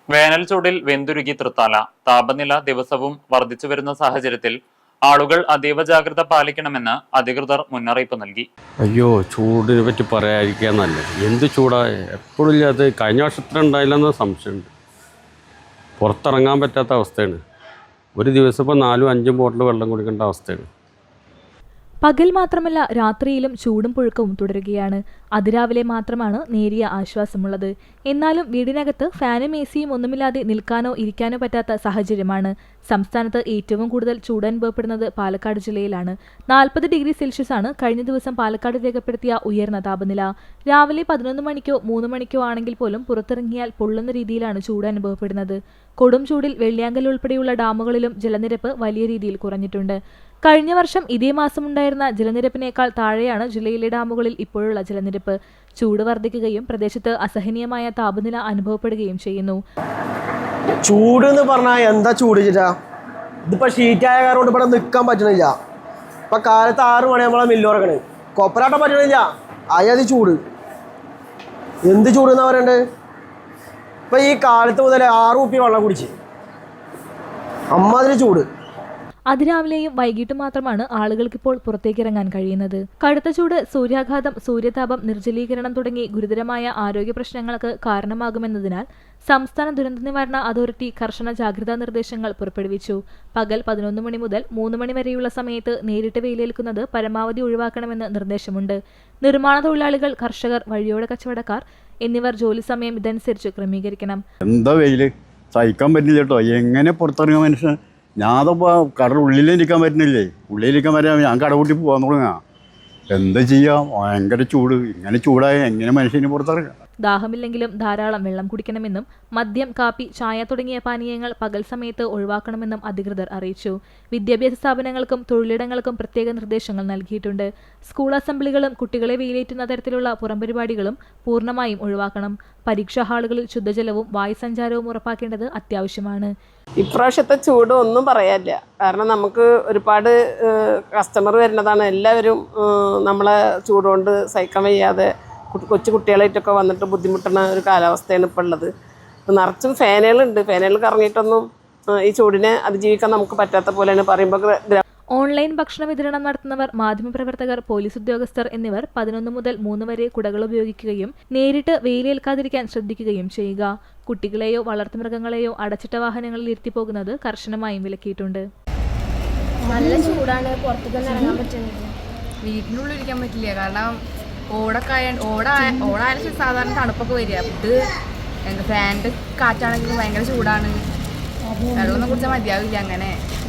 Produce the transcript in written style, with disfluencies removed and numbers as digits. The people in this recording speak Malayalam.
വേനൽ ചൂടിൽ വെന്തുരുകി തൃത്താല. താപനില ദിവസവും വർദ്ധിച്ചു വരുന്ന സാഹചര്യത്തിൽ ആളുകൾ അതീവ ജാഗ്രത പാലിക്കണമെന്ന് അധികൃതർ മുന്നറിയിപ്പ് നൽകി. അയ്യോ, ചൂടിനെ പറ്റി പറയാതിരിക്കാൻ നല്ലത്. എന്ത് ചൂടാ, എപ്പോഴും അത് കഴിഞ്ഞ വർഷത്തിലുണ്ടായില്ലെന്ന സംശയമുണ്ട്. പുറത്തിറങ്ങാൻ പറ്റാത്ത അവസ്ഥയാണ്. ഒരു ദിവസം ഇപ്പോൾ 4-5 ബോട്ടിൽ വെള്ളം കുടിക്കേണ്ട അവസ്ഥയാണ്. പകൽ മാത്രമല്ല, രാത്രിയിലും ചൂടും പുഴുക്കവും തുടരുകയാണ്. അതിരാവിലെ മാത്രമാണ് നേരിയ ആശ്വാസമുള്ളത്. എന്നാലും വീടിനകത്ത് ഫാനും എസിയും ഒന്നുമില്ലാതെ നിൽക്കാനോ ഇരിക്കാനോ പറ്റാത്ത സാഹചര്യമാണ്. സംസ്ഥാനത്ത് ഏറ്റവും കൂടുതൽ ചൂട് അനുഭവപ്പെടുന്നത് പാലക്കാട് ജില്ലയിലാണ്. 40 ഡിഗ്രി സെൽഷ്യസ് ആണ് കഴിഞ്ഞ ദിവസം പാലക്കാട് രേഖപ്പെടുത്തിയ ഉയർന്ന താപനില. രാവിലെ 11 മണിക്കോ 3 മണിക്കോ ആണെങ്കിൽ പോലും പുറത്തിറങ്ങിയാൽ പൊള്ളുന്ന രീതിയിലാണ് ചൂട് അനുഭവപ്പെടുന്നത്. കൊടും ചൂടിൽ വെള്ളിയാങ്കൽ ഉൾപ്പെടെയുള്ള ഡാമുകളിലും ജലനിരപ്പ് വലിയ രീതിയിൽ കുറഞ്ഞിട്ടുണ്ട്. കഴിഞ്ഞ വർഷം ഇതേ മാസമുണ്ടായിരുന്ന ജലനിരപ്പിനേക്കാൾ താഴെയാണ് ജില്ലയിലെ ഡാമുകളിൽ ഇപ്പോഴുള്ള ജലനിരപ്പ്. ചൂട് വർദ്ധിക്കുകയും പ്രദേശത്ത് അസഹനീയമായ താപനില അനുഭവപ്പെടുകയും ചെയ്യുന്നു. ചൂട് എന്ന് പറഞ്ഞാൽ എന്താ ചൂട് ചേട്ടാ? ഇതിപ്പോൾ ഷീറ്റായ കാരണം ഇവിടെ നിൽക്കാൻ പറ്റണില്ല. ഇപ്പം കാലത്ത് 6 മണി നമ്മളെ മില്ല് ഉറങ്ങണേ, കൊപ്പരാട്ടം പറ്റണില്ല. അയാത് ചൂട്, എന്ത് ചൂട് എന്നാ പറയണ്ടേ? ഇപ്പം ഈ കാലത്ത് മുതൽ 6 കുപ്പി വെള്ളം കുടിച്ച് അമ്മാതിരി ചൂട്. അതിരാവിലെയും വൈകിട്ടും മാത്രമാണ് ആളുകൾക്കിപ്പോൾ പുറത്തേക്കിറങ്ങാൻ കഴിയുന്നത്. കടുത്ത ചൂട്, സൂര്യാഘാതം, സൂര്യതാപം, നിർജ്ജലീകരണം തുടങ്ങി ഗുരുതരമായ ആരോഗ്യ പ്രശ്നങ്ങൾക്ക് കാരണമാകുമെന്നതിനാൽ സംസ്ഥാന ദുരന്ത നിവാരണ അതോറിറ്റി കർശന ജാഗ്രതാ നിർദ്ദേശങ്ങൾ പുറപ്പെടുവിച്ചു. പകൽ 11 മണി മുതൽ 3 മണി വരെയുള്ള സമയത്ത് നേരിട്ട് വെയിലേൽക്കുന്നത് പരമാവധി ഒഴിവാക്കണമെന്ന് നിർദ്ദേശമുണ്ട്. നിർമ്മാണ തൊഴിലാളികൾ, കർഷകർ, വഴിയോര കച്ചവടക്കാർ എന്നിവർ ജോലി സമയം ഇതനുസരിച്ച് ക്രമീകരിക്കണം. എന്താ വെയില് സഹിക്കാൻ പറ്റില്ല കേട്ടോ. എങ്ങനെ പുറത്തിറങ്ങാൻ മനുഷ്യൻ? ഞാനപ്പോൾ കടൽ ഉള്ളിലിരിക്കാൻ പറ്റുന്നില്ലേ. ഉള്ളിലിരിക്കാൻ പറ്റാൻ ഞാൻ കടകൂട്ടി പോകാൻ തുടങ്ങാം. എന്താ ചെയ്യാം? ഭയങ്കര ചൂട്. ഇങ്ങനെ ചൂടായ എങ്ങനെ മനുഷ്യന് പുറത്തിറങ്ങാം? ദാഹമില്ലെങ്കിലും ധാരാളം വെള്ളം കുടിക്കണമെന്നും മദ്യം, കാപ്പി, ചായ തുടങ്ങിയ പാനീയങ്ങൾ പകൽ സമയത്ത് ഒഴിവാക്കണമെന്നും അധികൃതർ അറിയിച്ചു. വിദ്യാഭ്യാസ സ്ഥാപനങ്ങൾക്കും തൊഴിലിടങ്ങൾക്കും പ്രത്യേക നിർദ്ദേശങ്ങൾ നൽകിയിട്ടുണ്ട്. സ്കൂൾ അസംബ്ലികളും കുട്ടികളെ വെയിലേറ്റുന്ന തരത്തിലുള്ള പുറംപരിപാടികളും പൂർണ്ണമായും ഒഴിവാക്കണം. പരീക്ഷാ ഹാളുകളിൽ ശുദ്ധജലവും വായുസഞ്ചാരവും ഉറപ്പാക്കേണ്ടത് അത്യാവശ്യമാണ്. ഇപ്രാവശ്യത്തെ ചൂട് ഒന്നും പറയാനില്ല. കാരണം നമുക്ക് ഒരുപാട് കസ്റ്റമർ വരുന്നതാണ്. എല്ലാവരും നമ്മളെ ചൂടുകൊണ്ട് സഹിക്കാൻ വയ്യാതെ കൊച്ചു കുട്ടികളായിട്ടൊക്കെ വന്നിട്ട് ബുദ്ധിമുട്ടുന്ന ഒരു കാലാവസ്ഥയാണ് ഇപ്പോൾ ഉള്ളത്. നിറച്ചും ഫാനുകളുണ്ട്. ഫാനുകൾ കറങ്ങിയിട്ടൊന്നും ഈ ചൂടിനെ അതിജീവിക്കാൻ നമുക്ക് പറ്റാത്ത പോലെയാണ്. പറയുമ്പോൾ ഓൺലൈൻ ഭക്ഷണ വിതരണം നടത്തുന്നവർ, മാധ്യമപ്രവർത്തകർ, പോലീസ് ഉദ്യോഗസ്ഥർ എന്നിവർ 11 മുതൽ 3 വരെ കുടകൾ ഉപയോഗിക്കുകയും നേരിട്ട് വെയിലേൽക്കാതിരിക്കാൻ ശ്രദ്ധിക്കുകയും ചെയ്യുക. കുട്ടികളെയോ വളർത്തുമൃഗങ്ങളെയോ അടച്ചിട്ട വാഹനങ്ങളിൽ ഇരുത്തി പോകുന്നത് കർശനമായും വിലക്കിയിട്ടുണ്ട്. നല്ല ചൂടാണ്, പുറത്തേക്ക് ഇറങ്ങാൻ പറ്റുന്നില്ല. വീട്ടിനുള്ളിൽ ഇരിക്കാൻ പറ്റില്ല. കാരണം ഓടായാലും സാധാരണ തണുപ്പൊക്കെ വരിക. ഇത് ഫാനിൻ്റെ കാറ്റാണെങ്കിലും ഭയങ്കര ചൂടാണ്. വെള്ളമൊന്നും കുടിച്ചാൽ മതിയാവില്ല. അങ്ങനെ